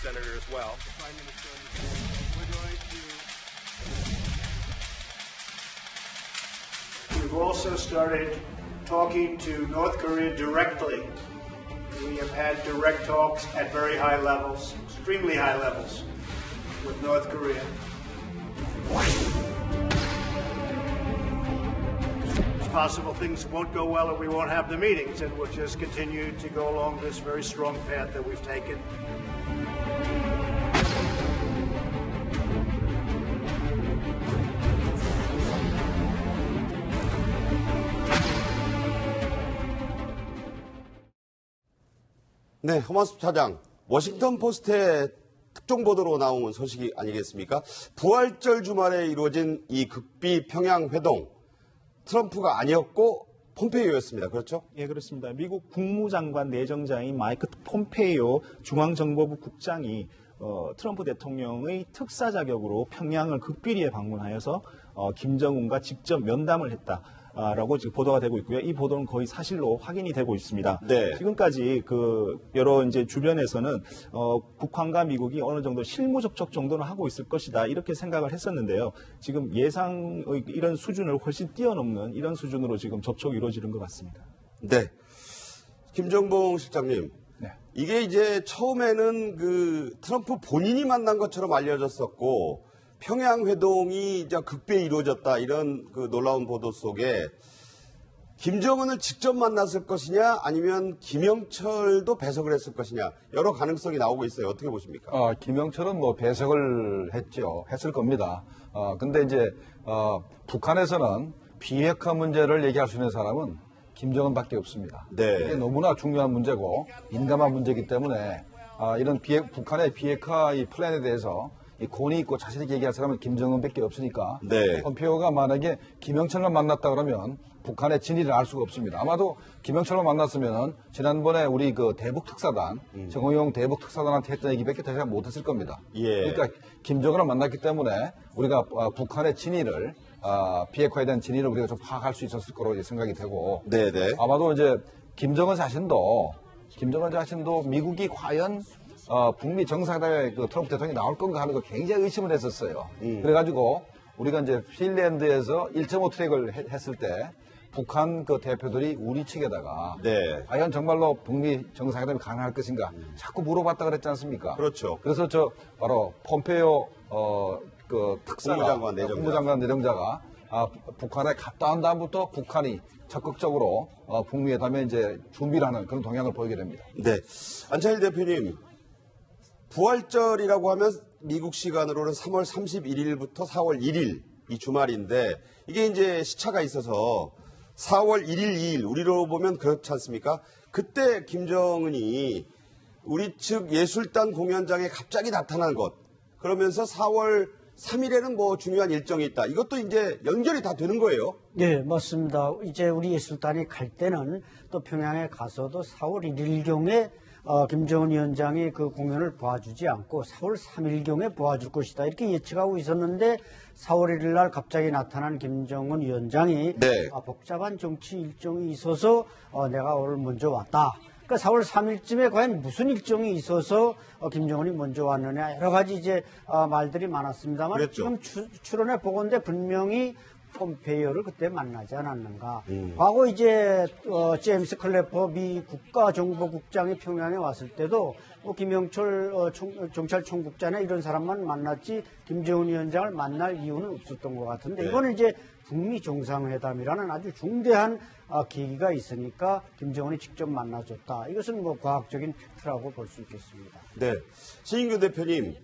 Senator, as well. Prime Minister, we're going to... We've also started talking to North Korea directly. We have had direct talks at very high levels, extremely high levels, with North Korea. It's possible things won't go well or we won't have the meetings, and we'll just continue to go along this very strong path that we've taken. 네, 허만수 차장, 워싱턴 포스트의 특종 보도로 나온 소식이 아니겠습니까? 부활절 주말에 이루어진 이 극비 평양 회동, 트럼프가 아니었고 폼페이오였습니다. 그렇죠? 예, 그렇습니다. 미국 국무장관 내정자인 마이크 폼페이오 중앙정보부 국장이 트럼프 대통령의 특사 자격으로 평양을 극비리에 방문하여서 김정은과 직접 면담을 했다. 라고 지금 보도가 되고 있고요. 이 보도는 거의 사실로 확인이 되고 있습니다. 네. 지금까지 여러 이제 주변에서는 북한과 미국이 어느 정도 실무 접촉 정도는 하고 있을 것이다 이렇게 생각을 했었는데요. 지금 예상의 이런 수준을 훨씬 뛰어넘는 이런 수준으로 지금 접촉이 이루어지는 것 같습니다. 네. 김정봉 실장님. 네. 이게 이제 처음에는 트럼프 본인이 만난 것처럼 알려졌었고 평양 회동이 이제 극비에 이루어졌다 이런 놀라운 보도 속에 김정은을 직접 만났을 것이냐 아니면 김영철도 배석을 했을 것이냐 여러 가능성이 나오고 있어요. 어떻게 보십니까? 김영철은 배석을 했을 겁니다. 근데 이제 북한에서는 비핵화 문제를 얘기할 수 있는 사람은 김정은밖에 없습니다. 네. 이게 너무나 중요한 문제고 민감한 문제이기 때문에 이런 북한의 비핵화 이 플랜에 대해서 이 권위 있고 자신 있게 얘기할 사람은 김정은밖에 없으니까 네. 폼페이오가 만약에 김영철만 만났다 그러면 북한의 진위를 알 수가 없습니다. 아마도 김영철만 만났으면 지난번에 우리 대북 특사단 정의용 대북 특사단한테 했던 얘기밖에 더 이상 못했을 겁니다. 예. 그러니까 김정은을 만났기 때문에 우리가 북한의 진위를 비핵화에 대한 진위를 우리가 좀 파악할 수 있었을 거로 생각이 되고 네네. 아마도 이제 김정은 자신도 미국이 과연 북미 정상회담에 트럼프 대통령이 나올 건가 하는 거 굉장히 의심을 했었어요. 그래가지고 우리가 이제 핀란드에서 1.5 트랙을 했을 때 북한 대표들이 우리 측에다가 네. 과연 정말로 북미 정상회담이 가능할 것인가 자꾸 물어봤다 그랬지 않습니까? 그렇죠. 그래서 바로 폼페이오 특사가 국무장관 내정자가 북한에 갔다 온 다음부터 북한이 적극적으로 북미 회담에 이제 준비를 하는 그런 동향을 보이게 됩니다. 네. 안찬일 대표님. 부활절이라고 하면 미국 시간으로는 3월 31일부터 4월 1일 이 주말인데 이게 이제 시차가 있어서 4월 1일, 2일 우리로 보면 그렇지 않습니까? 그때 김정은이 우리 측 예술단 공연장에 갑자기 나타난 것 그러면서 4월 3일에는 중요한 일정이 있다. 이것도 이제 연결이 다 되는 거예요. 네, 맞습니다. 이제 우리 예술단이 갈 때는 또 평양에 가서도 4월 1일경에 김정은 위원장이 그 공연을 봐주지 않고 4월 3일경에 봐줄 것이다. 이렇게 예측하고 있었는데 4월 1일 날 갑자기 나타난 김정은 위원장이 네. 복잡한 정치 일정이 있어서 내가 오늘 먼저 왔다. 그러니까 4월 3일쯤에 과연 무슨 일정이 있어서 김정은이 먼저 왔느냐 여러 가지 이제 말들이 많았습니다만 그랬죠. 지금 추론해 보건대 분명히 폼페이오를 그때 만나지 않았는가. 과거 이제 제임스 클래퍼 미 국가정보국장이 평양에 왔을 때도 김영철 정찰총국장이나 이런 사람만 만났지 김정은 위원장을 만날 이유는 없었던 것 같은데 네. 이거는 이제 북미 정상회담이라는 아주 중대한 계기가 있으니까 김정은이 직접 만나줬다. 이것은 과학적인 팩트라고 볼 수 있겠습니다. 네. 신인규 대표님,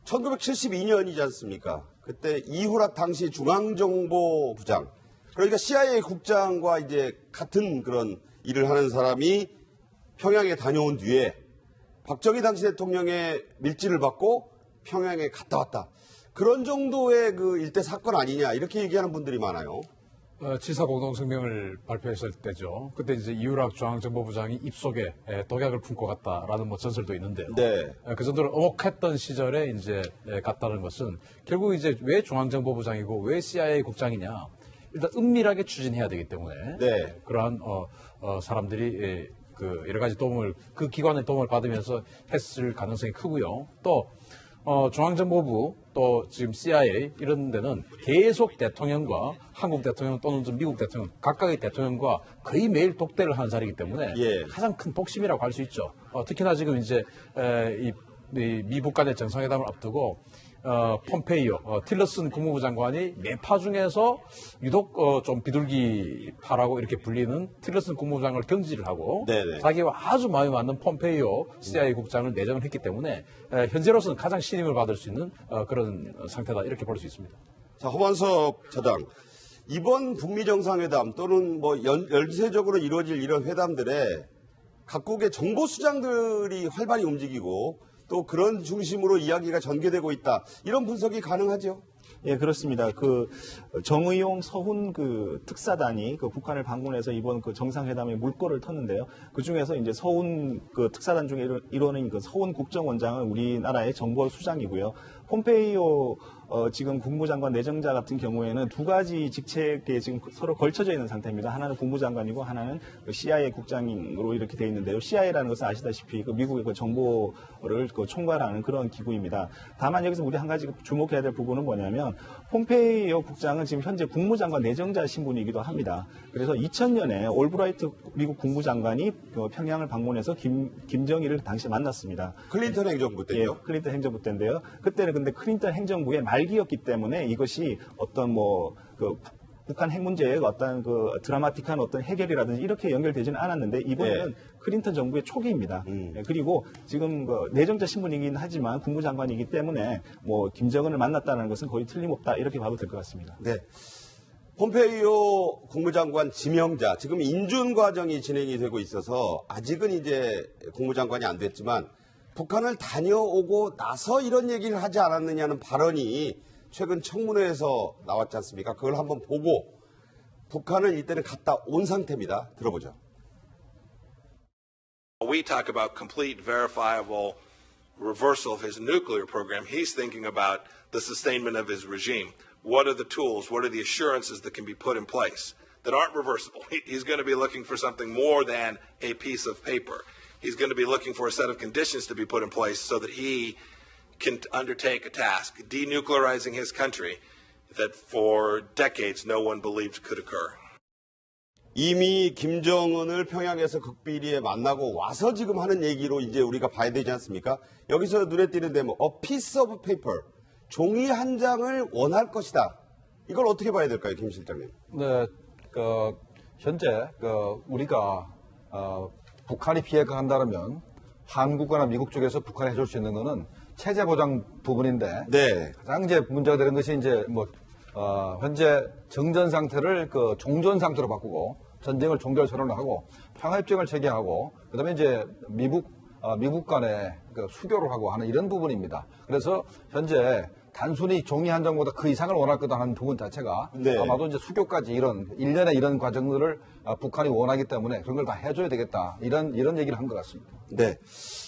1972년이지 않습니까? 그때 이후락 당시 중앙정보부장, 그러니까 CIA 국장과 이제 같은 그런 일을 하는 사람이 평양에 다녀온 뒤에 박정희 당시 대통령의 밀지를 받고 평양에 갔다 왔다. 그런 정도의 일대 사건 아니냐 이렇게 얘기하는 분들이 많아요. 7.4 공동성명을 발표했을 때죠. 그때 이제 이유락 중앙정보부장이 입속에 독약을 품고 갔다라는 전설도 있는데요. 네. 그 정도로 엄혹했던 시절에 이제 갔다는 것은 결국 이제 왜 중앙정보부장이고 왜 CIA 국장이냐. 일단 은밀하게 추진해야 되기 때문에 네. 그러한 사람들이 그 여러 가지 도움을 그 기관의 도움을 받으면서 했을 가능성이 크고요. 또 중앙정보부 또 지금 CIA 이런 데는 계속 대통령과 한국 대통령 또는 좀 미국 대통령 각각의 대통령과 거의 매일 독대를 하는 자리이기 때문에 예. 가장 큰 독심이라고 할 수 있죠. 특히나 지금 이제 이 미북 간의 정상회담을 앞두고 폼페이오, 틸러슨 국무부 장관이 매파 중에서 유독 좀 비둘기파라고 이렇게 불리는 틸러슨 국무부 장관을 경질을 하고 네네. 자기와 아주 마음에 맞는 폼페이오 CIA 국장을 내정을 했기 때문에 현재로서는 가장 신임을 받을 수 있는 그런 상태다 이렇게 볼 수 있습니다. 자, 허만섭 차장. 이번 북미 정상회담 또는 뭐 연쇄적으로 이루어질 이런 회담들에 각국의 정보수장들이 활발히 움직이고 또 그런 중심으로 이야기가 전개되고 있다. 이런 분석이 가능하죠? 예, 그렇습니다. 그 정의용 서훈 그 특사단이 그 북한을 방문해서 이번 그 정상회담에 물꼬를 텄는데요. 그 중에서 이제 서훈 그 특사단 중에 일원인 그 서훈 국정원장은 우리나라의 정보수장이고요. 폼페이오 지금 국무장관 내정자 같은 경우에는 두 가지 직책에 지금 서로 걸쳐져 있는 상태입니다. 하나는 국무장관이고 하나는 CIA 국장으로 이렇게 돼 있는데요. CIA라는 것은 아시다시피 그 미국의 그 정보를 그 총괄하는 그런 기구입니다. 다만 여기서 우리 한 가지 주목해야 될 부분은 뭐냐면 폼페이오 국장은 지금 현재 국무장관 내정자 신분이기도 합니다. 그래서 2000년에 올브라이트 미국 국무장관이 평양을 방문해서 김정일을 당시 만났습니다. 클린턴 행정부 때요? 예, 클린턴 행정부 때인데요. 그때는 근데 클린턴 행정부의 말기였기 때문에 이것이 어떤 북한 핵 문제의 어떤 그 드라마틱한 어떤 해결이라든지 이렇게 연결되지는 않았는데 이번에는 네. 클린턴 정부의 초기입니다. 예, 그리고 지금 그 내정자 신분이긴 하지만 국무장관이기 때문에 뭐 김정은을 만났다는 것은 거의 틀림없다 이렇게 봐도 될 것 같습니다. 네. 폼페이오 국무장관 지명자, 지금 인준 과정이 진행이 되고 있어서 아직은 이제 국무장관이 안 됐지만 북한을 다녀오고 나서 이런 얘기를 하지 않았느냐는 발언이 최근 청문회에서 나왔지 않습니까? 그걸 한번 보고 북한을 이때는 갔다 온 상태입니다. 들어보죠. We talk about complete, verifiable reversal of his nuclear program. He's thinking about the sustainment of his regime. What are the tools? What are the assurances that can be put in place that aren't reversible? He's going to be looking for something more than a piece of paper. He's going to be looking for a set of conditions to be put in place so that he can undertake a task, denuclearizing his country that for decades no one believed could occur. 이미 김정은을 평양에서 극비리에 만나고 와서 지금 하는 얘기로 이제 우리가 봐야 되지 않습니까? 여기서 눈에 띄는 대목, a piece of paper, 종이 한 장을 원할 것이다. 이걸 어떻게 봐야 될까요, 김 실장님? 네, 현재 우리가 북한이 비핵화 한다면 한국과 미국 쪽에서 북한에 해줄 수 있는 거는 체제 보장 부분인데 네. 가장 이제 문제가 되는 것이 이제 현재 정전 상태를 종전 상태로 바꾸고 전쟁을 종결 선언을 하고 평화협정을 체결하고 그다음에 이제 미국 간에 수교를 하고 하는 이런 부분입니다. 그래서 현재 단순히 종이 한 장보다 그 이상을 원할 거다 하는 부분 자체가 네. 아마도 이제 수교까지 일련의 이런 과정들을 북한이 원하기 때문에 그런 걸 다 해줘야 되겠다. 이런 얘기를 한 것 같습니다. 네.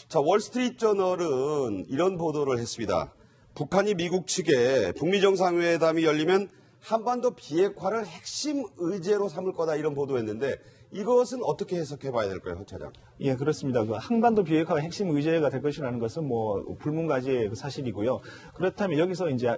자, 월스트리트저널은 이런 보도를 했습니다. 북한이 미국 측에 북미 정상회담이 열리면 한반도 비핵화를 핵심 의제로 삼을 거다 이런 보도했는데 이것은 어떻게 해석해 봐야 될까요, 허 차장? 예, 그렇습니다. 그 한반도 비핵화가 핵심 의제가 될 것이라는 것은 불문가지의 그 사실이고요. 그렇다면 여기서 이제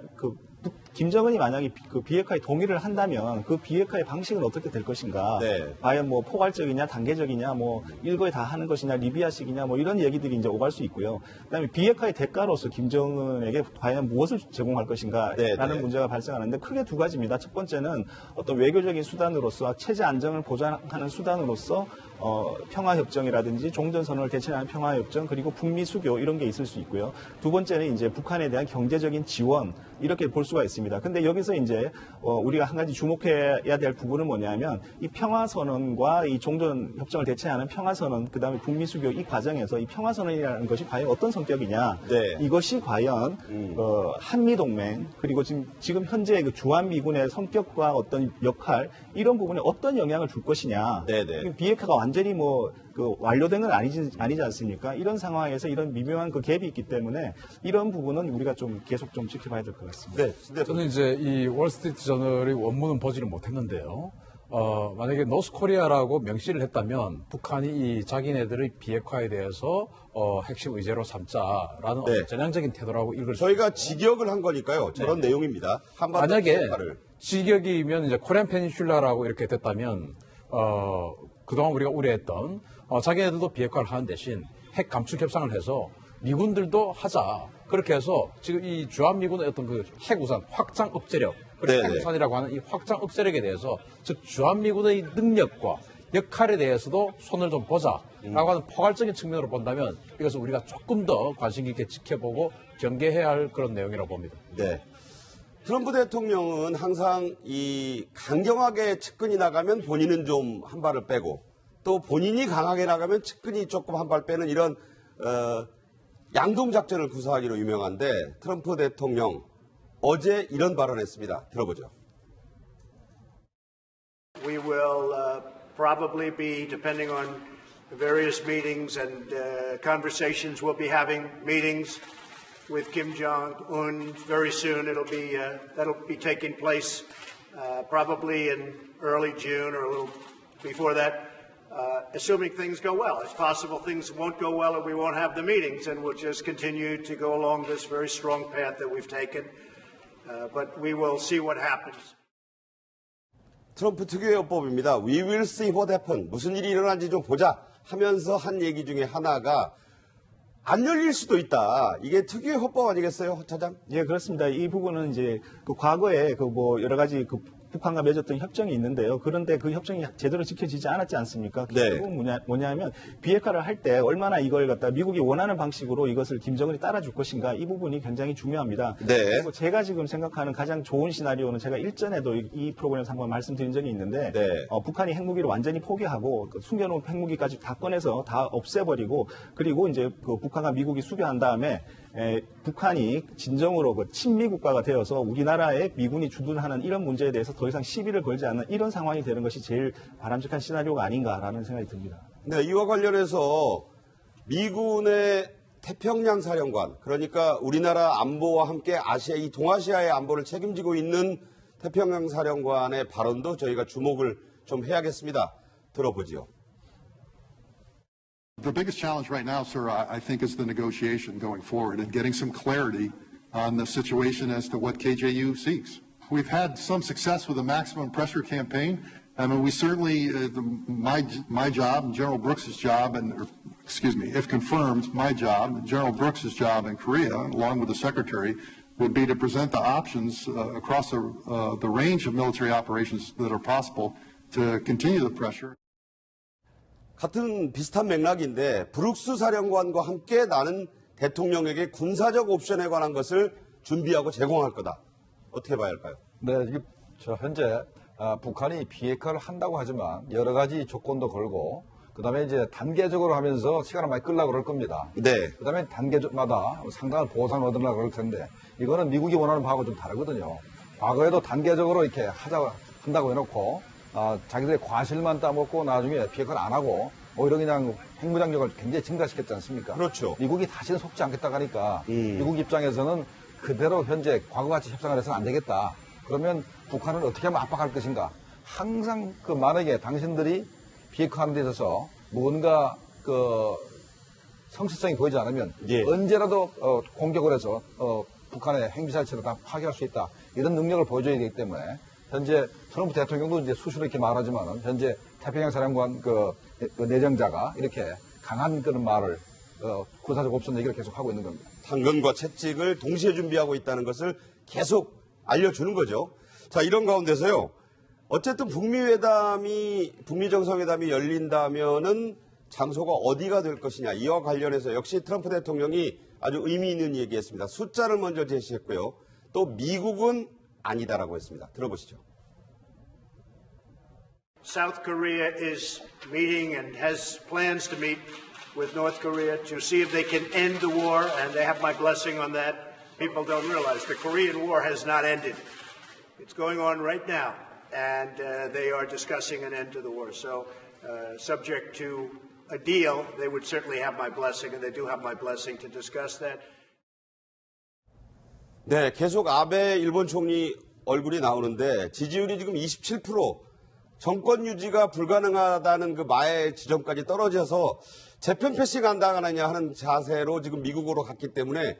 김정은이 만약에 그 비핵화에 동의를 한다면 그 비핵화의 방식은 어떻게 될 것인가? 네. 과연 포괄적이냐, 단계적이냐, 일거에 다 하는 것이냐, 리비아식이냐, 이런 얘기들이 이제 오갈 수 있고요. 그다음에 비핵화의 대가로서 김정은에게 과연 무엇을 제공할 것인가라는 네. 문제가 발생하는데 크게 두 가지입니다. 첫 번째는 어떤 외교적인 수단으로서 체제 안정을 보장하는 수단으로서 평화협정이라든지 종전선언을 대체하는 평화협정 그리고 북미 수교 이런 게 있을 수 있고요. 두 번째는 이제 북한에 대한 경제적인 지원 이렇게 볼 수가 있습니다. 근데 여기서 이제 우리가 한 가지 주목해야 될 부분은 뭐냐면 이 평화선언과 이 종전협정을 대체하는 평화선언 그다음에 북미 수교 이 과정에서 이 평화선언이라는 것이 과연 어떤 성격이냐 네. 이것이 과연 한미동맹 그리고 지금 현재 그 주한미군의 성격과 어떤 역할 이런 부분에 어떤 영향을 줄 것이냐 네네. 비핵화가 완전히 완료된 건 아니지 않습니까? 이런 상황에서 이런 미묘한 그 갭이 있기 때문에 이런 부분은 우리가 좀 계속 좀 지켜봐야 될 것 같습니다. 네. 저는 이제 이 월스트리트 저널의 원문은 보지를 못했는데요. 만약에 노스코리아라고 명시를 했다면 북한이 이 자기네들의 비핵화에 대해서 핵심 의제로 삼자라는 네. 전향적인 태도라고 읽을 수 저희가 있고 직역을 한 거니까요. 저런 내용입니다. 한반도 만약에 비핵화를. 직역이면 이제 코리안 페닌슐라라고 이렇게 됐다면 그동안 우리가 우려했던 자기네들도 비핵화를 하는 대신 핵 감축 협상을 해서 미군들도 하자. 그렇게 해서 지금 이 주한미군의 어떤 그 핵우산 확장 억제력, 그리고 네네. 핵우산이라고 하는 이 확장 억제력에 대해서 즉 주한미군의 능력과 역할에 대해서도 손을 좀 보자라고 하는 포괄적인 측면으로 본다면 이것을 우리가 조금 더 관심 깊게 지켜보고 경계해야 할 그런 내용이라고 봅니다. 네. 트럼프 대통령은 항상 이 강경하게 측근이 나가면 본인은 좀 한 발을 빼고 또 본인이 강하게 나가면 측근이 조금 한 발 빼는 이런 양동작전을 구사하기로 유명한데 트럼프 대통령 어제 이런 발언했습니다. 들어보죠. We will probably be, depending on the various meetings and conversations, we'll be having meetings with Kim Jong-un very soon. That'll be taking place probably in early June or a little before that. Assuming things go well. It's possible things won't go well and we won't have the meetings and we'll just continue to go along this very strong path that we've taken. But we will see what happens. 트럼프 특유의 어법입니다. We will see what happens. 무슨 일이 일어난지 좀 보자 하면서 한 얘기 중에 하나가 안 열릴 수도 있다. 이게 특유의 헌법 아니겠어요, 허 차장? 예, 그렇습니다. 이 부분은 이제 그 과거에 그 뭐 여러 가지 그 북한과 맺었던 협정이 있는데요. 그런데 그 협정이 제대로 지켜지지 않았지 않습니까? 네. 결국은 뭐냐면 비핵화를 할 때 얼마나 이걸 갖다 미국이 원하는 방식으로 이것을 김정은이 따라줄 것인가 이 부분이 굉장히 중요합니다. 네. 그리고 제가 지금 생각하는 가장 좋은 시나리오는 제가 일전에도 이 프로그램에서 한번 말씀드린 적이 있는데 네. 북한이 핵무기를 완전히 포기하고 그 숨겨놓은 핵무기까지 다 꺼내서 다 없애버리고 그리고 이제 그 북한과 미국이 수교한 다음에 북한이 진정으로 그 친미 국가가 되어서 우리나라에 미군이 주둔하는 이런 문제에 대해서 더 이상 시비를 걸지 않는 이런 상황이 되는 것이 제일 바람직한 시나리오가 아닌가라는 생각이 듭니다. 네, 이와 관련해서 미군의 태평양 사령관, 그러니까 우리나라 안보와 함께 아시아, 이 동아시아의 안보를 책임지고 있는 태평양 사령관의 발언도 저희가 주목을 좀 해야겠습니다. 들어보죠. The biggest challenge right now, sir, I think is the negotiation going forward and getting some clarity on the situation as to what KJU seeks. We've had some success with the maximum pressure campaign. I mean, we certainly, my job and General Brooks's job, if confirmed, my job and General Brooks's job in Korea, along with the Secretary, would be to present the options across the range of military operations that are possible to continue the pressure. 같은 비슷한 맥락인데 브룩스 사령관과 함께 나는 대통령에게 군사적 옵션에 관한 것을 준비하고 제공할 거다. 어떻게 봐야 할까요? 네, 이게 현재 북한이 비핵화를 한다고 하지만 여러 가지 조건도 걸고 그다음에 이제 단계적으로 하면서 시간을 많이 끌려고 그럴 겁니다. 네. 그다음에 단계마다 상당한 보상을 얻으려고 그럴 텐데 이거는 미국이 원하는 바하고 좀 다르거든요. 과거에도 단계적으로 이렇게 한다고 해놓고 자기들의 과실만 따먹고 나중에 비핵화를 안 하고 오히려 그냥 핵무장력을 굉장히 증가시켰지 않습니까? 그렇죠. 미국이 다시는 속지 않겠다고 하니까 미국 입장에서는 그대로 현재 과거같이 협상을 해서는 안 되겠다. 그러면 북한을 어떻게 하면 압박할 것인가? 항상 만약에 당신들이 비핵화하는 데 있어서 뭔가 성실성이 보이지 않으면 예. 언제라도 공격을 해서 북한의 핵미사일체를 다 파괴할 수 있다. 이런 능력을 보여줘야 되기 때문에 현재 트럼프 대통령도 이제 수시로 이렇게 말하지만은 현재 태평양 사령관 그 내정자가 이렇게 강한 그런 말을 군사적 옵션 얘기를 계속 하고 있는 겁니다. 당근과 채찍을 동시에 준비하고 있다는 것을 계속 알려주는 거죠. 자, 이런 가운데서요. 어쨌든 북미 정상회담이 열린다면은 장소가 어디가 될 것이냐. 이와 관련해서 역시 트럼프 대통령이 아주 의미 있는 얘기했습니다. 숫자를 먼저 제시했고요. 또 미국은 아니다라고 했습니다. 들어보시죠. South Korea is meeting and has plans to meet with North Korea to see if they can end the war, and they have my blessing on that. People don't realize the Korean War has not ended. It's going on right now, and they are discussing an end to the war. So, subject to a deal, they would certainly have my blessing, and they do have my blessing to discuss that. 네, 계속 아베 일본 총리 얼굴이 나오는데 지지율이 지금 27%, 정권 유지가 불가능하다는 그 마의 지점까지 떨어져서 재편 패싱 안 당하느냐 하는 자세로 지금 미국으로 갔기 때문에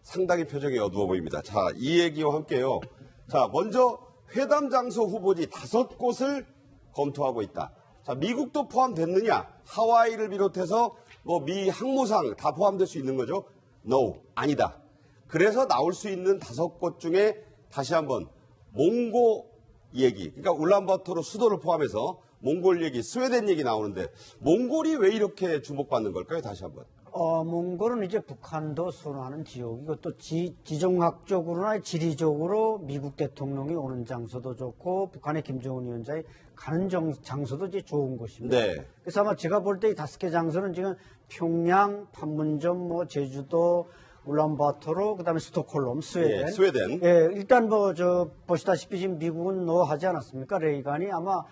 상당히 표정이 어두워 보입니다. 자, 이 얘기와 함께요. 자, 먼저 회담 장소 후보지 5곳을 검토하고 있다. 자, 미국도 포함됐느냐? 하와이를 비롯해서 뭐 미 항모상 다 포함될 수 있는 거죠? No, 아니다. 그래서 나올 수 있는 5곳 중에 다시 한번 몽고 얘기, 그러니까 울란바토르 수도를 포함해서 몽골 얘기, 스웨덴 얘기 나오는데 몽골이 왜 이렇게 주목받는 걸까요? 다시 한번. 몽골은 이제 북한도 선호하는 지역이고 또 지정학적으로나 지리적으로 미국 대통령이 오는 장소도 좋고 북한의 김정은 위원장이 가는 장소도 이제 좋은 곳입니다. 네. 그래서 아마 제가 볼 때 이 5개 장소는 지금 평양, 판문점, 뭐 제주도, 울란바토르, 그다음에 스톡홀름, 스웨덴. 예, 스웨덴. 예, 일단 보시다시피 지금 미국은 하지 않았습니까? 레이간이 아마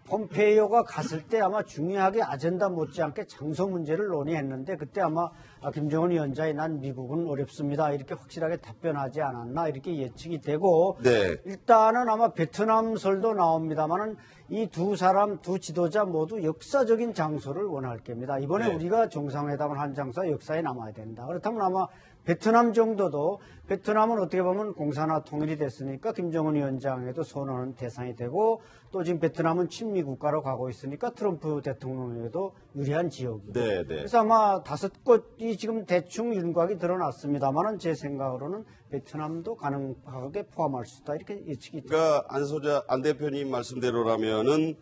폼페이오가 갔을 때 아마 중요하게 아젠다 못지않게 장소 문제를 논의했는데 그때 아마 김정은 위원장이 난 미국은 어렵습니다. 이렇게 확실하게 답변하지 않았나 이렇게 예측이 되고 네. 일단은 아마 베트남설도 나옵니다만은 이 두 지도자 모두 역사적인 장소를 원할 겁니다. 이번에 네. 우리가 정상회담을 한 장소가 역사에 남아야 된다. 그렇다면 아마 베트남 정도도 베트남은 어떻게 보면 공산화 통일이 됐으니까 김정은 위원장에도 선호하는 대상이 되고 또 지금 베트남은 친미 국가로 가고 있으니까 트럼프 대통령에게도 유리한 지역이고 네, 네. 그래서 아마 5곳이 지금 대충 윤곽이 드러났습니다만은 제 생각으로는 베트남도 가능하게 포함할 수 있다 이렇게 예측이 됩니다. 그러니까 안 대표님 말씀대로라면은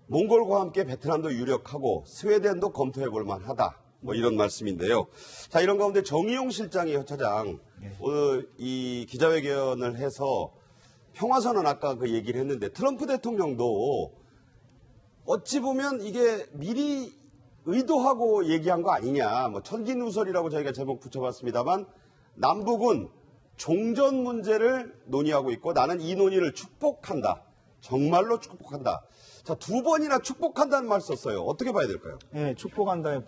몽골과 함께 베트남도 유력하고 스웨덴도 검토해 볼 만하다. 뭐 이런 말씀인데요. 자, 이런 가운데 정의용 실장이 현 차장 오늘 이 기자회견을 해서 평화선언 아까 그 얘기를 했는데 트럼프 대통령도 어찌 보면 이게 미리 의도하고 얘기한 거 아니냐. 뭐 천기누설이라고 저희가 제목 붙여봤습니다만 남북은 종전 문제를 논의하고 있고 나는 이 논의를 축복한다. 정말로 축복한다. 자, 2번이나 축복한다는 말 썼어요. 어떻게 봐야 될까요? 네, 축복한다의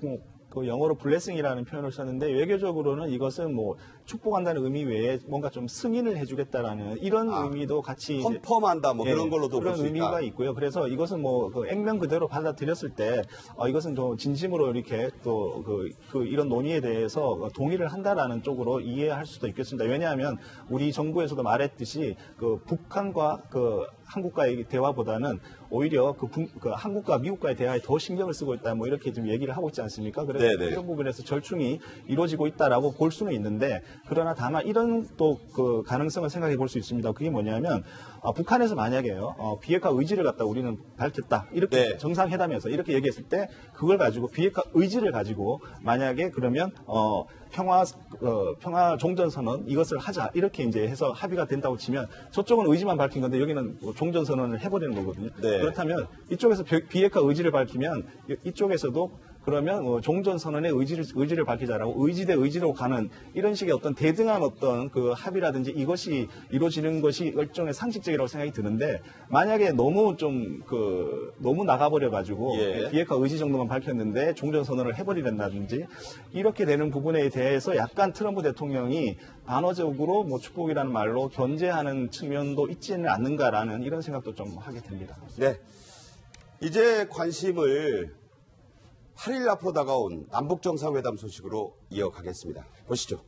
그 영어로 블레싱이라는 표현을 썼는데 외교적으로는 이것은 뭐 축복한다는 의미 외에 뭔가 좀 승인을 해주겠다라는 이런 의미도 같이 컨펌한다 뭐 그런 걸로도 볼 그런 수 있다. 의미가 있고요. 그래서 이것은 뭐 그 액면 그대로 받아들였을 때 이것은 좀 진심으로 이렇게 또 그 이런 논의에 대해서 동의를 한다라는 쪽으로 이해할 수도 있겠습니다. 왜냐하면 우리 정부에서도 말했듯이 그 북한과 그 한국과의 대화보다는 오히려 그 한국과 미국과의 대화에 더 신경을 쓰고 있다 뭐 이렇게 좀 얘기를 하고 있지 않습니까? 그래서 네네. 이런 부분에서 절충이 이루어지고 있다라고 볼 수는 있는데 그러나 다만 이런 또 그 가능성을 생각해 볼 수 있습니다. 그게 뭐냐면 북한에서 만약에요 비핵화 의지를 갖다 우리는 밝혔다 이렇게 네. 정상회담에서 이렇게 얘기했을 때 그걸 가지고 비핵화 의지를 가지고 만약에 그러면 평화 종전선언 이것을 하자 이렇게 이제 해서 합의가 된다고 치면 저쪽은 의지만 밝힌 건데 여기는 종전선언을 해버리는 거거든요. 네. 그렇다면 이쪽에서 비핵화 의지를 밝히면 이쪽에서도 그러면 종전선언의 의지를 밝히자라고 의지 대 의지로 가는 이런 식의 어떤 대등한 어떤 그 합의라든지 이것이 이루어지는 것이 일종의 상식적이라고 생각이 드는데 만약에 너무 너무 나가버려 가지고 예. 비핵화 의지 정도만 밝혔는데 종전선언을 해버리는다든지 이렇게 되는 부분에 대해서 약간 트럼프 대통령이 반어적으로 뭐 축복이라는 말로 견제하는 측면도 있지는 않는가라는 이런 생각도 좀 하게 됩니다. 네. 이제 관심을 8일 앞으로 다가온 남북정상회담 소식으로 이어가겠습니다. 보시죠.